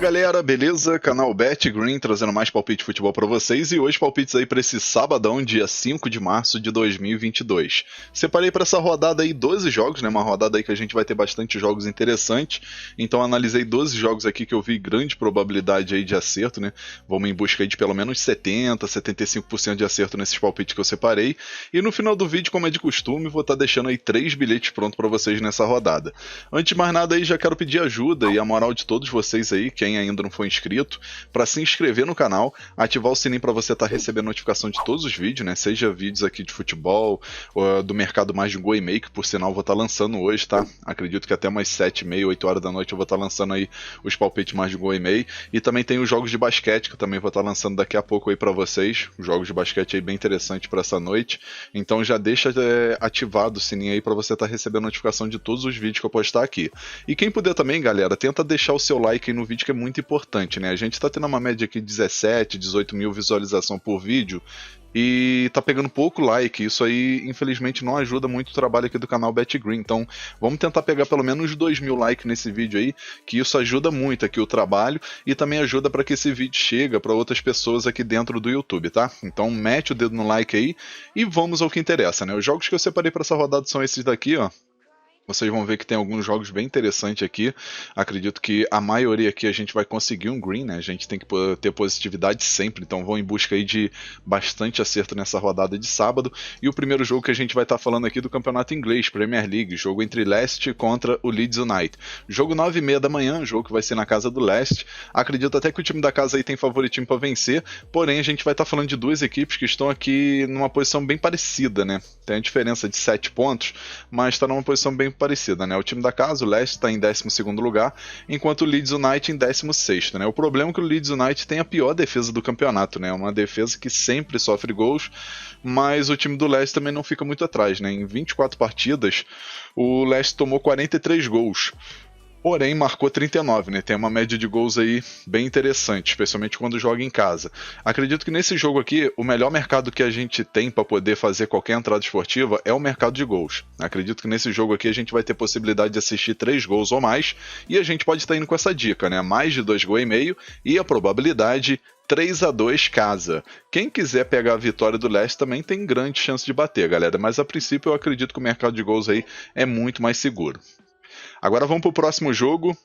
galera, beleza? Canal Bet Green trazendo mais palpite de futebol para vocês e hoje palpites aí para esse sabadão, dia 5 de março de 2022. Separei para essa rodada aí 12 jogos, né? Uma rodada aí que a gente vai ter bastante jogos interessantes. Então analisei 12 jogos aqui que eu vi grande probabilidade aí de acerto, né? Vamos em busca aí de pelo menos 70, 75% de acerto nesses palpites que eu separei. E no final do vídeo, como é de costume, vou estar deixando aí 3 bilhetes prontos para vocês nessa rodada. Antes de mais nada aí, já quero pedir ajuda e a moral de todos vocês aí, quem ainda não foi inscrito, para se inscrever no canal, ativar o sininho para você estar recebendo notificação de todos os vídeos, né? Seja vídeos aqui de futebol, ou do mercado mais de Gol e Meio, que por sinal vou estar lançando hoje, tá? Acredito que até umas 7h30, 8 horas da noite eu vou estar lançando aí os palpites mais de Gol e Meio. E também tem os jogos de basquete, que eu também vou estar lançando daqui a pouco aí para vocês. Jogos de basquete aí bem interessantes para essa noite. Então já deixa ativado o sininho aí para você estar recebendo notificação de todos os vídeos que eu postar aqui. E quem puder também, galera, tenta deixar o seu like aí no vídeo, que é muito importante, né? A gente tá tendo uma média aqui de 17, 18 mil visualização por vídeo e tá pegando pouco like. Isso aí, infelizmente, não ajuda muito o trabalho aqui do canal Bet Green. Então, vamos tentar pegar pelo menos 2.000 likes nesse vídeo aí, que isso ajuda muito aqui o trabalho e também ajuda para que esse vídeo chegue para outras pessoas aqui dentro do YouTube, tá? Então, mete o dedo no like aí e vamos ao que interessa, né? Os jogos que eu separei para essa rodada são esses daqui, ó. Vocês vão ver que tem alguns jogos bem interessantes aqui. Acredito que a maioria aqui a gente vai conseguir um green, né? A gente tem que ter positividade sempre, então vou em busca aí de bastante acerto nessa rodada de sábado. E o primeiro jogo que a gente vai estar falando aqui do campeonato inglês, Premier League, jogo entre Leicester contra o Leeds United. Jogo 9h30 da manhã, jogo que vai ser na casa do Leicester. Acredito até que o time da casa aí tem favoritismo para vencer, porém a gente vai estar falando de duas equipes que estão aqui numa posição bem parecida, né? Tem a diferença de 7 pontos, mas está numa posição bem parecida, né? O time da casa, o Leicester, está em 12º lugar, enquanto o Leeds United em 16º, né? O problema é que o Leeds United tem a pior defesa do campeonato, né? Uma defesa que sempre sofre gols, mas o time do Leicester também não fica muito atrás, né? Em 24 partidas, o Leicester tomou 43 gols. Porém, marcou 39, né? Tem uma média de gols aí bem interessante, especialmente quando joga em casa. Acredito que nesse jogo aqui, o melhor mercado que a gente tem para poder fazer qualquer entrada esportiva é o mercado de gols. Acredito que nesse jogo aqui a gente vai ter possibilidade de assistir 3 gols ou mais, e a gente pode estar indo com essa dica, né? Mais de 2,5 gols e a probabilidade 3-2 casa. Quem quiser pegar a vitória do Leicester também tem grande chance de bater, galera. Mas a princípio eu acredito que o mercado de gols aí é muito mais seguro. Agora vamos para o próximo jogo.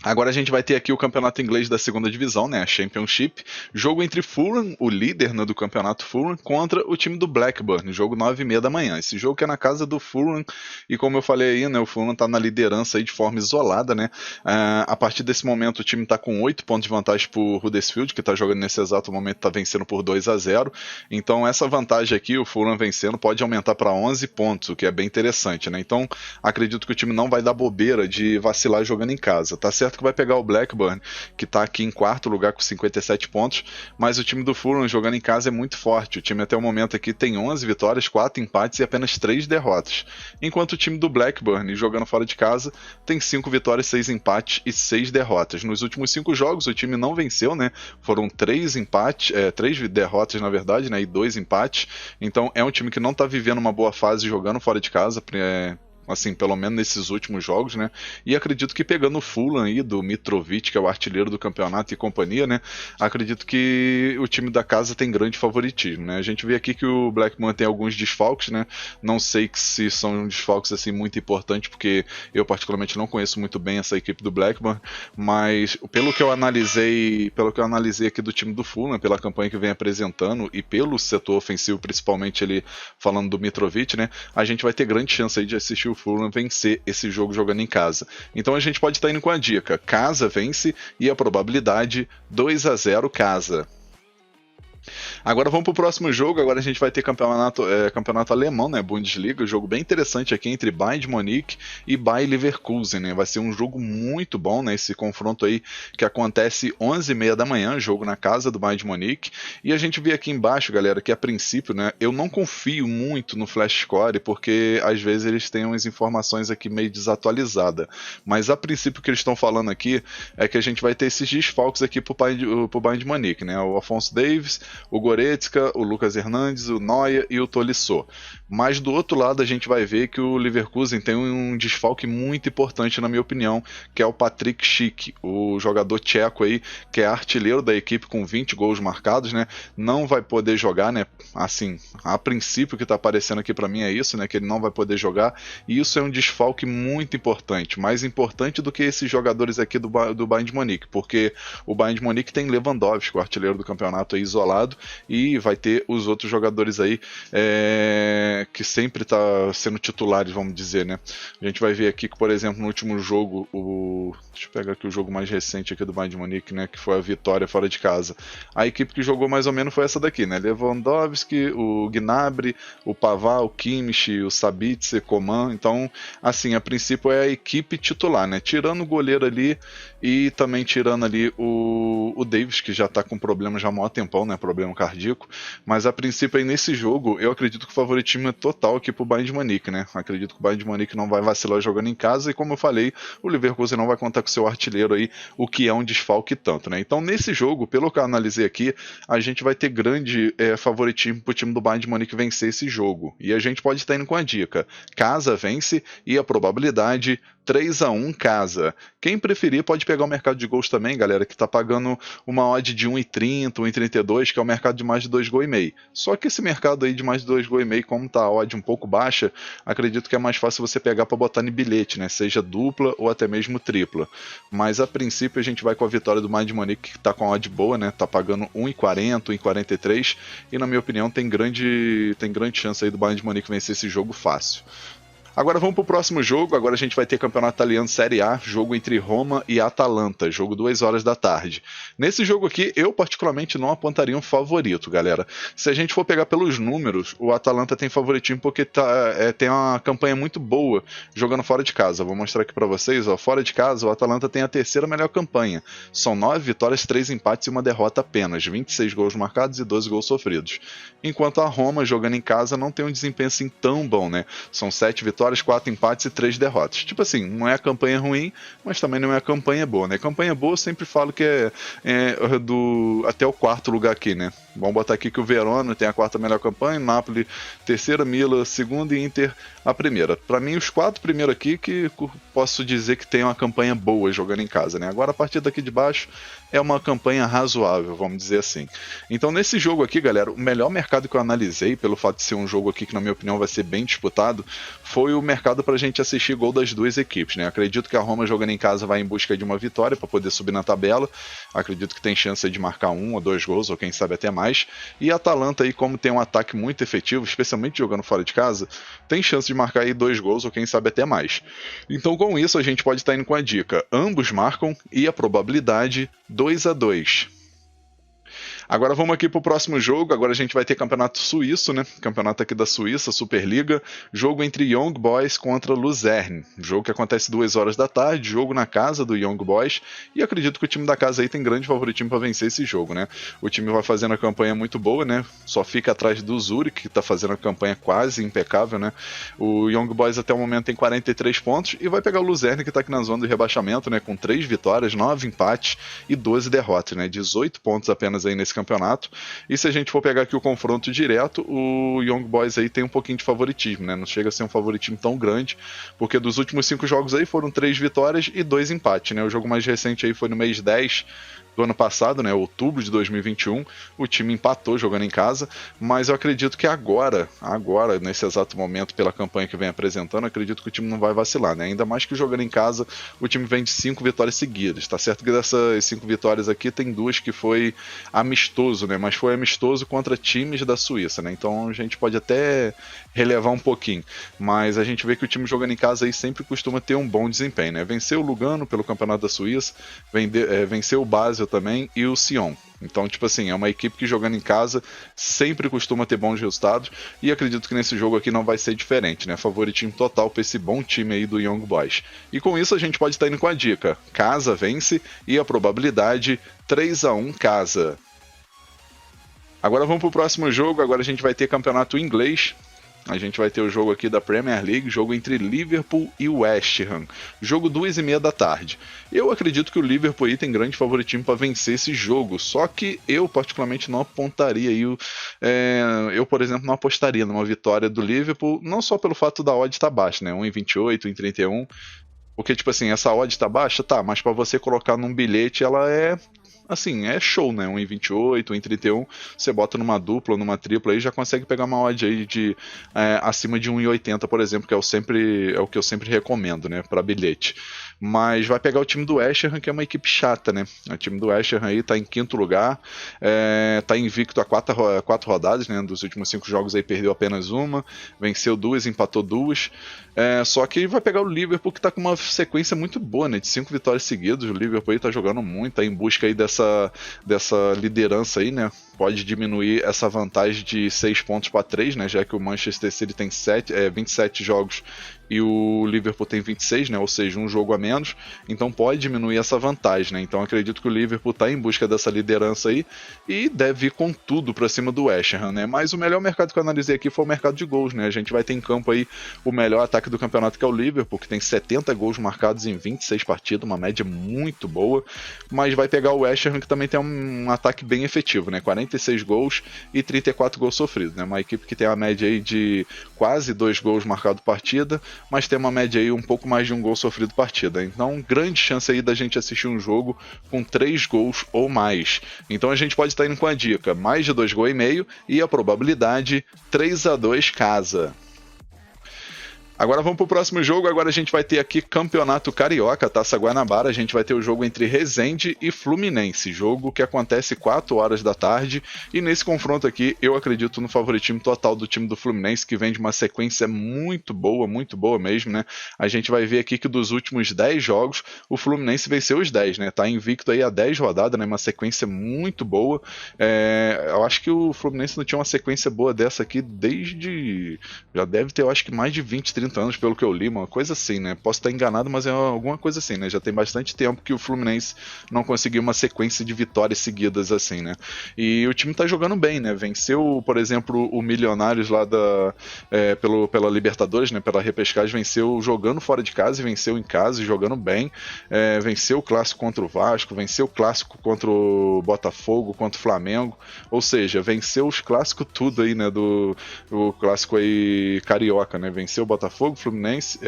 Agora a gente vai ter aqui o campeonato inglês da segunda divisão, né, a Championship, jogo entre Fulham, o líder, né, do campeonato Fulham, contra o time do Blackburn, jogo 9h30 da manhã. Esse jogo que é na casa do Fulham, e como eu falei aí, né, o Fulham está na liderança aí de forma isolada, né, a partir desse momento o time está com 8 pontos de vantagem por Huddersfield, que está jogando nesse exato momento, está vencendo por 2-0, então essa vantagem aqui, o Fulham vencendo, pode aumentar para 11 pontos, o que é bem interessante, né, então acredito que o time não vai dar bobeira de vacilar jogando em casa, tá certo que vai pegar o Blackburn, que está aqui em 4º lugar com 57 pontos, mas o time do Fulham jogando em casa é muito forte. O time até o momento aqui tem 11 vitórias, 4 empates e apenas 3 derrotas. Enquanto o time do Blackburn, jogando fora de casa, tem 5 vitórias, 6 empates e 6 derrotas. Nos últimos 5 jogos o time não venceu, né? Foram 3 empates, 3 derrotas na verdade, né? E 2 empates. Então é um time que não está vivendo uma boa fase jogando fora de casa, assim, pelo menos nesses últimos jogos, né? E acredito que pegando o Fulham aí, do Mitrovic, que é o artilheiro do campeonato e companhia, né? Acredito que o time da casa tem grande favoritismo, né? A gente vê aqui que o Blackburn tem alguns desfalques, né? Não sei se são desfalques, assim, muito importantes, porque eu particularmente não conheço muito bem essa equipe do Blackburn, mas pelo que eu analisei aqui do time do Fulham, pela campanha que vem apresentando e pelo setor ofensivo, principalmente ele falando do Mitrovic, né? A gente vai ter grande chance aí de assistir o Fulham vencer esse jogo jogando em casa. Então a gente pode estar indo com a dica: casa vence e a probabilidade 2-0 casa. Agora vamos para o próximo jogo. Agora a gente vai ter campeonato alemão, né, Bundesliga, um jogo bem interessante aqui entre Bayern de Munique e Bayer Leverkusen, né? Vai ser um jogo muito bom, né, esse confronto aí que acontece 11h30 da manhã, jogo na casa do Bayern de Munique. E a gente vê aqui embaixo, galera, que a princípio, né, eu não confio muito no Flash Score, porque às vezes eles têm umas informações aqui meio desatualizadas, mas a princípio o que eles estão falando aqui é que a gente vai ter esses desfalques aqui pro Bayern de Munique, né? O Alphonso Davies, o Goretzka, o Lucas Hernandes, o Neuer e o Tolisso. Mas do outro lado a gente vai ver que o Leverkusen tem um desfalque muito importante, na minha opinião, que é o Patrick Schick, o jogador tcheco aí, que é artilheiro da equipe com 20 gols marcados, né? Não vai poder jogar, né? Assim, a princípio o que tá aparecendo aqui para mim é isso, né? Que ele não vai poder jogar, e isso é um desfalque muito importante, mais importante do que esses jogadores aqui do Bayern de Munique, porque o Bayern de Munique tem Lewandowski, o artilheiro do campeonato aí, isolado, e vai ter os outros jogadores aí que sempre tá sendo titulares, vamos dizer, né? A gente vai ver aqui que, por exemplo, no último jogo, deixa eu pegar aqui o jogo mais recente aqui do Bayern de Munique, né? Que foi a vitória fora de casa. A equipe que jogou mais ou menos foi essa daqui, né? Lewandowski, o Gnabry, o Pavard, o Kimmich, o Sabitzer, Coman. Então, assim, a princípio é a equipe titular, né? Tirando o goleiro ali e também tirando ali o Davis, que já tá com problema já há maior tempão, né? Problema cardíaco. Mas a princípio aí nesse jogo, eu acredito que o favoritismo é total aqui pro Bayern de Munique, né? Acredito que o Bayern de Munique não vai vacilar jogando em casa, e como eu falei, o Leverkusen não vai contar com seu artilheiro aí, o que é um desfalque tanto, né? Então nesse jogo, pelo que eu analisei aqui, a gente vai ter grande favoritismo pro time do Bayern de Munique vencer esse jogo. E a gente pode estar indo com a dica: casa vence e a probabilidade 3-1 casa. Quem preferir pode pegar o mercado de gols também, galera, que tá pagando uma odd de 1,30, 1,32, que é o mercado de mais de 2,5 gols. Só que esse mercado aí de mais de 2,5 gols, como tá a odd um pouco baixa, acredito que é mais fácil você pegar para botar no bilhete, né? Seja dupla ou até mesmo tripla. Mas a princípio a gente vai com a vitória do Bayern de Munique, que tá com a odd boa, né? Tá pagando 1,40, 1,43, e na minha opinião tem grande chance aí do Bayern de Munique vencer esse jogo fácil. Agora vamos pro próximo jogo. Agora a gente vai ter campeonato italiano Série A, jogo entre Roma e Atalanta, jogo 2 horas da tarde. Nesse jogo aqui, eu particularmente não apontaria um favorito, galera. Se a gente for pegar pelos números, o Atalanta tem favoritismo porque tem uma campanha muito boa jogando fora de casa. Vou mostrar aqui pra vocês, ó. Fora de casa, o Atalanta tem a terceira melhor campanha. São 9 vitórias, 3 empates e uma derrota apenas, 26 gols marcados e 12 gols sofridos. Enquanto a Roma, jogando em casa, não tem um desempenho assim tão bom, né? São 7 vitórias, 4 empates e 3 derrotas. Tipo assim, não é a campanha ruim, mas também não é a campanha boa, né? Campanha boa eu sempre falo que é até o quarto lugar aqui, né? Vamos botar aqui que o Verona tem a quarta melhor campanha, Napoli terceira, Milan segunda e Inter a primeira. Para mim, os 4 primeiros aqui que posso dizer que tem uma campanha boa jogando em casa, né? Agora a partir daqui de baixo é uma campanha razoável, vamos dizer assim. Então nesse jogo aqui, galera, o melhor mercado que eu analisei, pelo fato de ser um jogo aqui que na minha opinião vai ser bem disputado, foi o mercado pra gente assistir gol das duas equipes, né? Acredito que a Roma jogando em casa vai em busca de uma vitória para poder subir na tabela. Acredito que tem chance de marcar 1 ou 2 gols, ou quem sabe até mais. E a Atalanta aí, como tem um ataque muito efetivo, especialmente jogando fora de casa, tem chance de marcar aí 2 gols, ou quem sabe até mais. Então com isso a gente pode estar indo com a dica: ambos marcam e a probabilidade 2-2. Agora vamos aqui pro próximo jogo. Agora a gente vai ter campeonato suíço, né? Campeonato aqui da Suíça, Superliga. Jogo entre Young Boys contra Luzern. Jogo que acontece 2 horas da tarde. Jogo na casa do Young Boys. E acredito que o time da casa aí tem grande favoritismo para vencer esse jogo, né? O time vai fazendo a campanha muito boa, né? Só fica atrás do Zurich, que tá fazendo a campanha quase impecável, né? O Young Boys até o momento tem 43 pontos. E vai pegar o Luzern, que tá aqui na zona do rebaixamento, né? Com 3 vitórias, 9 empates e 12 derrotas, né? 18 pontos apenas aí nesse campeonato. E se a gente for pegar aqui o confronto direto, o Young Boys aí tem um pouquinho de favoritismo, né? Não chega a ser um favoritismo tão grande, porque dos últimos 5 jogos aí foram 3 vitórias e 2 empates, né? O jogo mais recente aí foi no mês 10 do ano passado, né, outubro de 2021, o time empatou jogando em casa, mas eu acredito que agora, nesse exato momento, pela campanha que vem apresentando, acredito que o time não vai vacilar, né, ainda mais que jogando em casa, o time vem de 5 vitórias seguidas, tá certo que dessas 5 vitórias aqui, tem 2 que foi amistoso, né, mas foi amistoso contra times da Suíça, né, então a gente pode até relevar um pouquinho, mas a gente vê que o time jogando em casa aí sempre costuma ter um bom desempenho, né, venceu o Lugano pelo Campeonato da Suíça, venceu o Basel também e o Sion. Então, tipo assim, é uma equipe que jogando em casa sempre costuma ter bons resultados e acredito que nesse jogo aqui não vai ser diferente, né? Favoritismo total para esse bom time aí do Young Boys. E com isso a gente pode estar indo com a dica: casa vence e a probabilidade 3-1 casa. Agora vamos pro próximo jogo. Agora a gente vai ter campeonato inglês. a gente vai ter o jogo aqui da Premier League, jogo entre Liverpool e West Ham, jogo 2h30 da tarde. Eu acredito que o Liverpool aí tem grande favoritismo para vencer esse jogo, só que eu particularmente não apontaria aí, eu por exemplo não apostaria numa vitória do Liverpool, não só pelo fato da odd estar baixa, né, 1,28, 1,31, porque tipo assim, essa odd tá baixa, tá, mas para você colocar num bilhete ela é assim, é show, né? 1,28, 1,31, você bota numa dupla, numa tripla aí, já consegue pegar uma odd aí de acima de 1,80, por exemplo, que é o que eu sempre recomendo, né, para bilhete. Mas vai pegar o time do West Ham, que é uma equipe chata, né? O time do West Ham aí tá em quinto lugar, tá invicto a quatro rodadas, né? Dos últimos 5 jogos aí perdeu apenas uma, venceu 2, empatou 2. Só que vai pegar o Liverpool, que tá com uma sequência muito boa, né? De 5 vitórias seguidas. O Liverpool aí tá jogando muito, tá em busca aí dessa liderança aí, né? Pode diminuir essa vantagem de 6 pontos para 3, né? Já que o Manchester City tem 27 jogos e o Liverpool tem 26, né? Ou seja, um jogo a menos. Então pode diminuir essa vantagem, né? Então acredito que o Liverpool tá em busca dessa liderança aí e deve ir com tudo para cima do West Ham, né? Mas o melhor mercado que eu analisei aqui foi o mercado de gols, né? A gente vai ter em campo aí o melhor ataque do campeonato, que é o Liverpool, que tem 70 gols marcados em 26 partidas, uma média muito boa, mas vai pegar o West Ham, que também tem um ataque bem efetivo, né? 46 gols e 34 gols sofridos, né? Uma equipe que tem a média aí de quase 2 gols marcados por partida, mas tem uma média aí um pouco mais de um gol sofrido por partida. Então, grande chance aí da gente assistir um jogo com 3 gols ou mais. Então a gente pode estar indo com a dica, mais de 2,5 gols e a probabilidade 3-2 casa. Agora vamos pro próximo jogo. Agora a gente vai ter aqui Campeonato Carioca, Taça Guanabara. A gente vai ter o jogo entre Resende e Fluminense, jogo que acontece 4 horas da tarde. E nesse confronto aqui, eu acredito no favoritismo total do time do Fluminense, que vem de uma sequência muito boa mesmo, né? A gente vai ver aqui que dos últimos 10 jogos, o Fluminense venceu os 10, né? Tá invicto aí a 10 rodadas, né? Uma sequência muito boa. Eu acho que o Fluminense não tinha uma sequência boa dessa aqui desde... já deve ter, eu acho que mais de 20, 30 anos, pelo que eu li, uma coisa assim, né? Posso estar enganado, mas é alguma coisa assim, né? Já tem bastante tempo que o Fluminense não conseguiu uma sequência de vitórias seguidas assim, né? E o time tá jogando bem, né? Venceu, por exemplo, o Milionários lá pela Libertadores, né? Pela repescagem, venceu jogando fora de casa e venceu em casa e jogando bem. Venceu o clássico contra o Vasco, venceu o clássico contra o Botafogo, contra o Flamengo, ou seja, venceu os clássicos tudo aí, né? O clássico aí carioca, né? Venceu o Botafogo, Fluminense,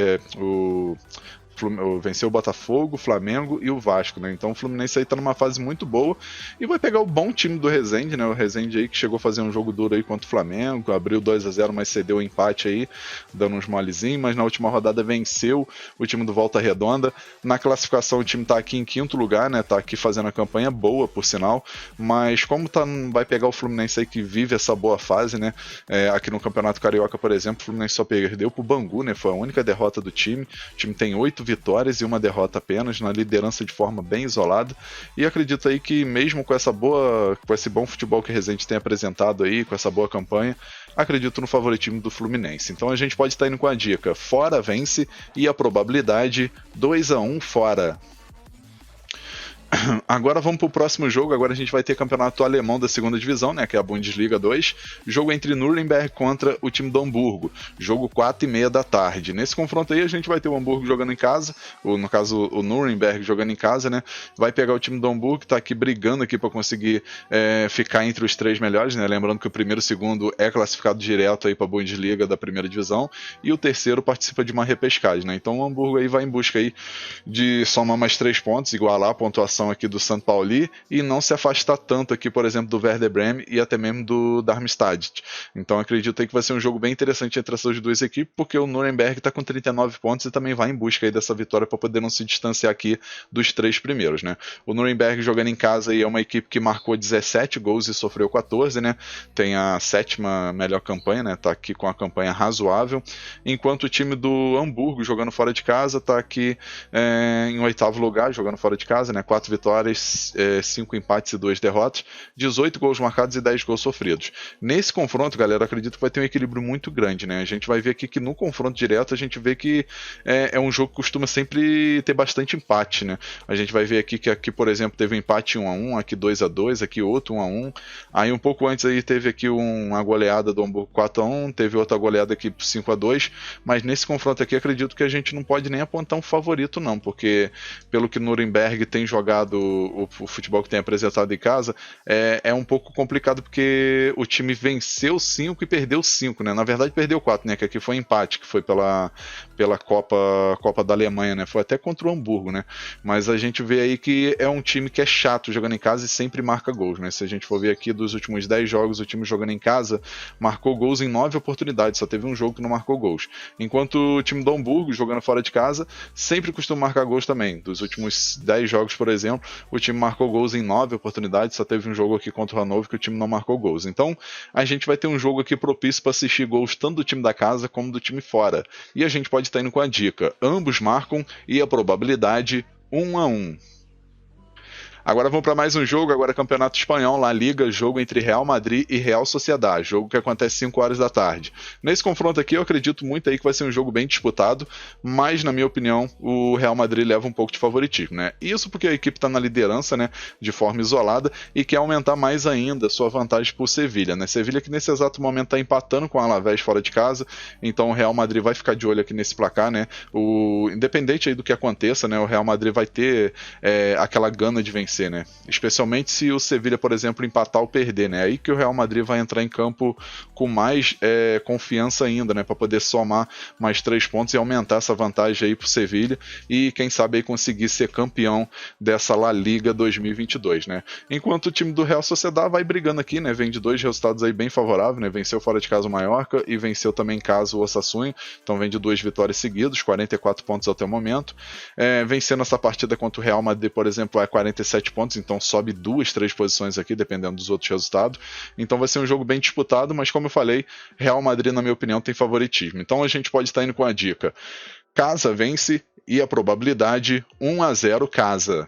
venceu o Botafogo, o Flamengo e o Vasco, né? Então o Fluminense aí tá numa fase muito boa e vai pegar o bom time do Resende, né? O Resende aí que chegou a fazer um jogo duro aí contra o Flamengo, abriu 2-0, mas cedeu o empate aí, dando uns molezinhos, mas na última rodada venceu o time do Volta Redonda. Na classificação o time tá aqui em quinto lugar, né? Tá aqui fazendo a campanha boa, por sinal, mas como vai pegar o Fluminense aí que vive essa boa fase, né? Aqui no Campeonato Carioca, por exemplo, o Fluminense só perdeu pro Bangu, né? Foi a única derrota do time. O time tem 8 vitórias e uma derrota apenas, na liderança de forma bem isolada, e acredito aí que mesmo com esse bom futebol que o Resende tem apresentado aí, com essa boa campanha, acredito no favoritismo do Fluminense. Então a gente pode estar indo com a dica fora vence e a probabilidade 2-1 fora. Agora vamos pro próximo jogo. Agora a gente vai ter campeonato alemão da segunda divisão, né, que é a Bundesliga 2. Jogo entre Nuremberg contra o time do Hamburgo. Jogo 4h30 da tarde. Nesse confronto aí a gente vai ter o Hamburgo jogando em casa, ou no caso o Nuremberg jogando em casa, né. Vai pegar o time do Hamburgo, que tá aqui brigando aqui para conseguir ficar entre os 3 melhores, né. Lembrando que o primeiro e o segundo é classificado direto aí para a Bundesliga da primeira divisão e o terceiro participa de uma repescagem, né. Então o Hamburgo aí vai em busca aí de somar mais 3 pontos, igualar a pontuação aqui do St. Pauli e não se afastar tanto aqui, por exemplo, do Werder Bremen e até mesmo do Darmstadt. Então acredito aí que vai ser um jogo bem interessante entre essas duas equipes, porque o Nuremberg está com 39 pontos e também vai em busca aí dessa vitória para poder não se distanciar aqui dos 3 primeiros, né? O Nuremberg jogando em casa aí é uma equipe que marcou 17 gols e sofreu 14, né? Tem a 7ª melhor campanha, né? Tá aqui com a campanha razoável, enquanto o time do Hamburgo jogando fora de casa tá aqui em 8º lugar, jogando fora de casa, né? 4 vitórias, 5 empates e 2 derrotas, 18 gols marcados e 10 gols sofridos. Nesse confronto, galera, eu acredito que vai ter um equilíbrio muito grande, né? A gente vai ver aqui que no confronto direto a gente vê que é um jogo que costuma sempre ter bastante empate, né? A gente vai ver aqui que aqui, por exemplo, teve um empate 1-1, aqui 2-2, aqui outro 1-1. Aí um pouco antes aí teve aqui uma goleada do Hamburgo 4-1, teve outra goleada aqui 5-2, mas nesse confronto aqui acredito que a gente não pode nem apontar um favorito não, porque pelo que Nuremberg tem jogado, o futebol que tem apresentado em casa, é um pouco complicado porque o time venceu 5 e perdeu 5, né? Na verdade perdeu 4, né? Que aqui foi empate, que foi pela Copa da Alemanha, né? Foi até contra o Hamburgo, né? Mas a gente vê aí que é um time que é chato jogando em casa e sempre marca gols, né? Se a gente for ver aqui dos últimos 10 jogos, o time jogando em casa marcou gols em 9 oportunidades, só teve um jogo que não marcou gols. Enquanto o time do Hamburgo, jogando fora de casa, sempre costuma marcar gols também. Dos últimos 10 jogos, por exemplo, o time marcou gols em 9 oportunidades, só teve um jogo aqui contra o Hannover que o time não marcou gols. Então, a gente vai ter um jogo aqui propício para assistir gols tanto do time da casa como do time fora. E a gente pode estar indo com a dica: ambos marcam e a probabilidade 1-1. Agora vamos para mais um jogo, agora Campeonato Espanhol, La Liga, jogo entre Real Madrid e Real Sociedad, jogo que acontece 5 horas da tarde. Nesse confronto aqui eu acredito muito aí que vai ser um jogo bem disputado, mas na minha opinião o Real Madrid leva um pouco de favoritismo, né? Isso porque a equipe está na liderança, né, de forma isolada e quer aumentar mais ainda sua vantagem por Sevilha, né? Sevilha que nesse exato momento está empatando com o Alavés fora de casa, então o Real Madrid vai ficar de olho aqui nesse placar, né? Independente aí do que aconteça, né, o Real Madrid vai ter aquela gana de vencer, né? Especialmente se o Sevilha, por exemplo, empatar ou perder, né? Aí que o Real Madrid vai entrar em campo com mais confiança ainda, né? Para poder somar mais 3 pontos e aumentar essa vantagem aí pro Sevilha e quem sabe aí conseguir ser campeão dessa La Liga 2022, né? Enquanto o time do Real Sociedad vai brigando aqui, né? Vem de 2 resultados aí bem favoráveis, né? Venceu fora de casa o Mallorca e venceu também em casa o Osasuna, então vem de 2 vitórias seguidas, 44 pontos até o momento. Vencendo essa partida contra o Real Madrid, por exemplo, é 47 pontos, então sobe 2, 3 posições aqui, dependendo dos outros resultados. Então vai ser um jogo bem disputado, mas como eu falei, Real Madrid, na minha opinião, tem favoritismo. Então a gente pode estar indo com a dica: casa vence e a probabilidade 1-0 casa.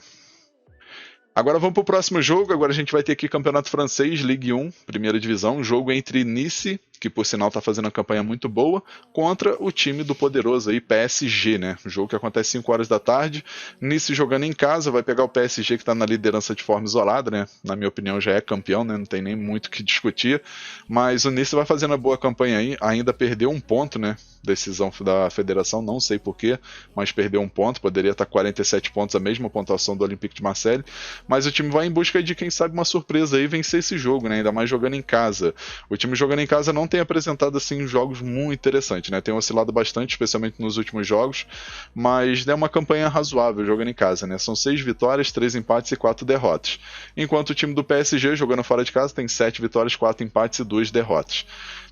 Agora vamos para o próximo jogo, agora a gente vai ter aqui Campeonato Francês, Ligue 1, primeira divisão, jogo entre Nice, que por sinal está fazendo uma campanha muito boa, contra o time do poderoso aí, PSG, né? O jogo que acontece 5 horas da tarde, Nice jogando em casa, vai pegar o PSG que está na liderança de forma isolada, né? Na minha opinião já é campeão, né? Não tem nem muito o que discutir, mas o Nice vai fazendo uma boa campanha aí, ainda perdeu um ponto, né? Decisão da federação, não sei porquê, mas perdeu um ponto, poderia estar 47 pontos, a mesma pontuação do Olympique de Marseille, mas o time vai em busca de quem sabe uma surpresa aí, vencer esse jogo, né? Ainda mais jogando em casa. O time jogando em casa não tem apresentado assim jogos muito interessantes, né? Tem oscilado bastante, especialmente nos últimos jogos, mas é uma campanha razoável jogando em casa, né? São 6 vitórias, 3 empates e 4 derrotas. Enquanto o time do PSG jogando fora de casa tem 7 vitórias, 4 empates e 2 derrotas.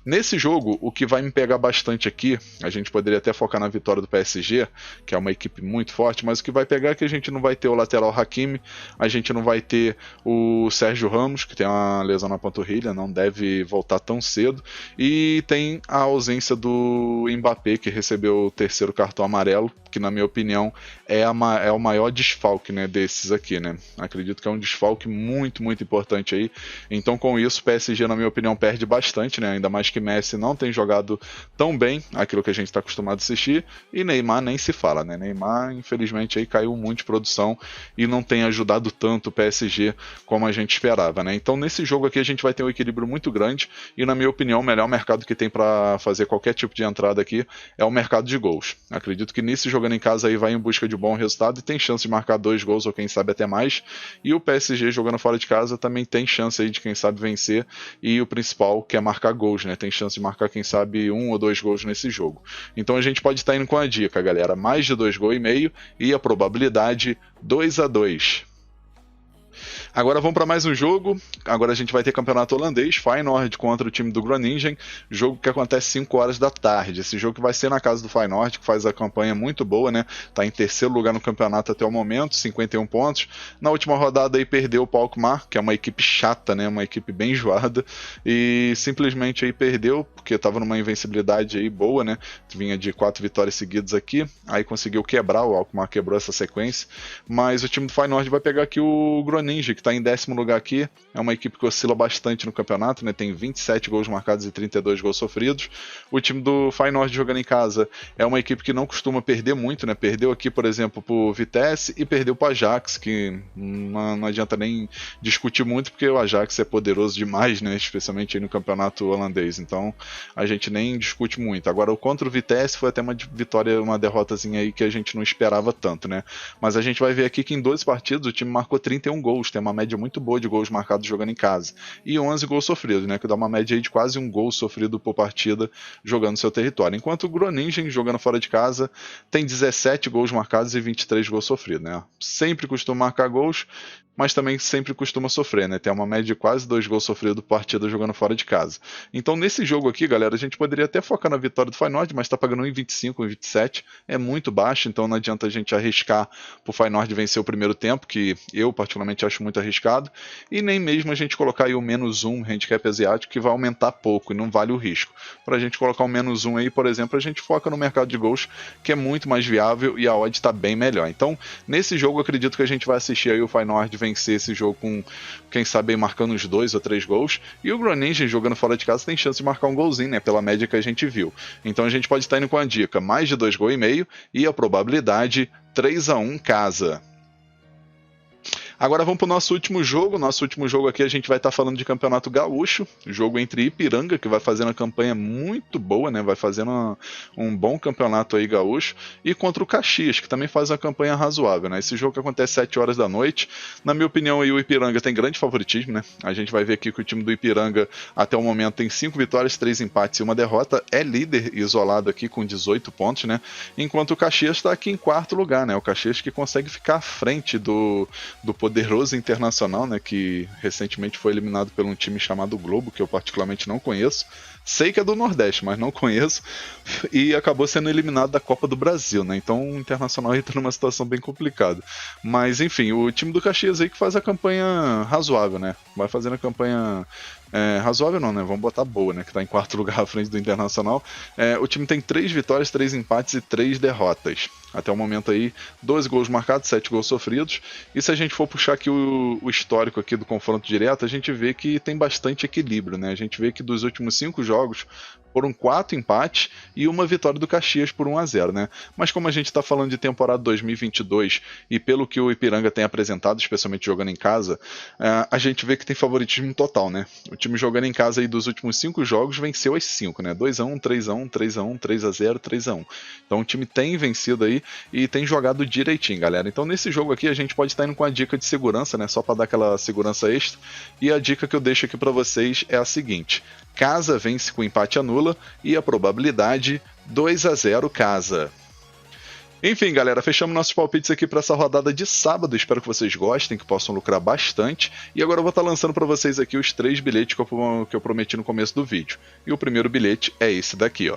Nesse jogo, o que vai me pegar bastante aqui, a gente poderia até focar na vitória do PSG, que é uma equipe muito forte, mas o que vai pegar é que a gente não vai ter o lateral Hakimi, a gente não vai ter o Sérgio Ramos, que tem uma lesão na panturrilha, não deve voltar tão cedo, e tem a ausência do Mbappé, que recebeu o 3º cartão amarelo, que na minha opinião é o maior desfalque, né, desses aqui, né? Acredito que é um desfalque muito, muito importante aí. Então com isso o PSG, na minha opinião, perde bastante, né? Ainda mais que Messi não tem jogado tão bem aquilo que a gente está acostumado a assistir, e Neymar nem se fala, né? Neymar infelizmente aí caiu muito de produção e não tem ajudado tanto o PSG como a gente esperava, né? Então nesse jogo aqui a gente vai ter um equilíbrio muito grande e na minha opinião o melhor mercado que tem para fazer qualquer tipo de entrada aqui é o mercado de gols. Acredito que nesse jogando em casa aí vai em busca de bom resultado e tem chance de marcar 2 gols ou quem sabe até mais, e o PSG jogando fora de casa também tem chance aí de quem sabe vencer, e o principal que é marcar gols, né? Tem chance de marcar quem sabe 1 ou 2 gols nesse jogo. Então a gente pode estar indo com a dica, galera, mais de 2,5 gols e a probabilidade 2-2. Agora vamos para mais um jogo. Agora a gente vai ter campeonato holandês, Feyenoord contra o time do Groningen, jogo que acontece 5 horas da tarde. Esse jogo que vai ser na casa do Feyenoord, que faz a campanha muito boa, né? Tá em terceiro lugar no campeonato até o momento, 51 pontos. Na última rodada aí perdeu o Alkmaar, que é uma equipe chata, né? Uma equipe bem enjoada, e simplesmente aí perdeu, porque tava numa invencibilidade aí boa, né? Vinha de 4 vitórias seguidas aqui, aí conseguiu quebrar, o Alkmaar quebrou essa sequência, mas o time do Feyenoord vai pegar aqui o Groningen, que está em 10º lugar aqui, é uma equipe que oscila bastante no campeonato, né? Tem 27 gols marcados e 32 gols sofridos. O time do Feyenoord jogando em casa é uma equipe que não costuma perder muito, né? Perdeu aqui, por exemplo, pro Vitesse e perdeu pro Ajax, que não adianta nem discutir muito, porque o Ajax é poderoso demais, né? Especialmente aí no campeonato holandês, então a gente nem discute muito. Agora, o contra o Vitesse foi até uma vitória, uma derrotazinha aí que a gente não esperava tanto, né? Mas a gente vai ver aqui que em 12 partidas o time marcou 31 gols, tem uma média muito boa de gols marcados jogando em casa, e 11 gols sofridos, né, que dá uma média aí de quase um gol sofrido por partida jogando no seu território, enquanto o Groningen, jogando fora de casa, tem 17 gols marcados e 23 gols sofridos, né, sempre costuma marcar gols, mas também sempre costuma sofrer, né? Tem uma média de quase 2 gols sofridos por partida jogando fora de casa. Então, nesse jogo aqui, galera, a gente poderia até focar na vitória do Feyenoord, mas tá pagando 1,25, 1,27, é muito baixo, então não adianta a gente arriscar pro Feyenoord vencer o primeiro tempo, que eu particularmente acho muito arriscado, e nem mesmo a gente colocar aí o -1 handicap asiático, que vai aumentar pouco e não vale o risco. Pra gente colocar um -1 aí, por exemplo, a gente foca no mercado de gols, que é muito mais viável e a odd tá bem melhor. Então, nesse jogo, eu acredito que a gente vai assistir aí o Feyenoord vencer esse jogo com, quem sabe, marcando uns 2 ou 3 gols, e o Groningen jogando fora de casa tem chance de marcar um golzinho, né, pela média que a gente viu. Então a gente pode estar indo com a dica mais de 2,5 gols e a probabilidade 3-1 casa. Agora vamos para o nosso último jogo. Nosso último jogo aqui a gente vai estar falando de Campeonato Gaúcho, jogo entre Ipiranga, que vai fazendo uma campanha muito boa, né? Vai fazendo um bom campeonato aí gaúcho, e contra o Caxias, que também faz uma campanha razoável, né? Esse jogo que acontece 7 horas da noite. Na minha opinião, aí, o Ipiranga tem grande favoritismo, né? A gente vai ver aqui que o time do Ipiranga até o momento tem 5 vitórias, 3 empates e 1 derrota, é líder isolado aqui com 18 pontos, né? Enquanto o Caxias está aqui em 4º lugar, né? O Caxias que consegue ficar à frente do poderoso Internacional, né, que recentemente foi eliminado por um time chamado Globo, que eu particularmente não conheço. Sei que é do Nordeste, mas não conheço, e acabou sendo eliminado da Copa do Brasil, né? Então o Internacional entra numa situação bem complicada. Mas enfim, o time do Caxias aí que faz a campanha razoável, né? Vai fazendo a campanha razoável não, né? Vamos botar boa, né? Que tá em 4º lugar à frente do Internacional. O time tem 3 vitórias, 3 empates e 3 derrotas. Até o momento aí, 12 gols marcados, 7 gols sofridos. E se a gente for puxar aqui o histórico aqui do confronto direto, a gente vê que tem bastante equilíbrio, né? A gente vê que dos últimos 5 jogos foram 4 empates e 1 vitória do Caxias por 1-0, né? Mas como a gente está falando de temporada 2022 e pelo que o Ipiranga tem apresentado, especialmente jogando em casa, a gente vê que tem favoritismo total, né? O time jogando em casa aí dos últimos 5 jogos venceu as 5, né? 2-1, 3-1, 3-1, 3-0, 3-1. Então o time tem vencido aí e tem jogado direitinho, galera. Então nesse jogo aqui a gente pode estar indo com a dica de segurança, né? Só para dar aquela segurança extra. E a dica que eu deixo aqui para vocês é a seguinte: casa vence com empate anula e a probabilidade 2-0 casa. Enfim, galera, fechamos nossos palpites aqui para essa rodada de sábado. Espero que vocês gostem, que possam lucrar bastante. E agora eu vou estar lançando para vocês aqui os 3 bilhetes que eu prometi no começo do vídeo. E o primeiro bilhete é esse daqui, ó.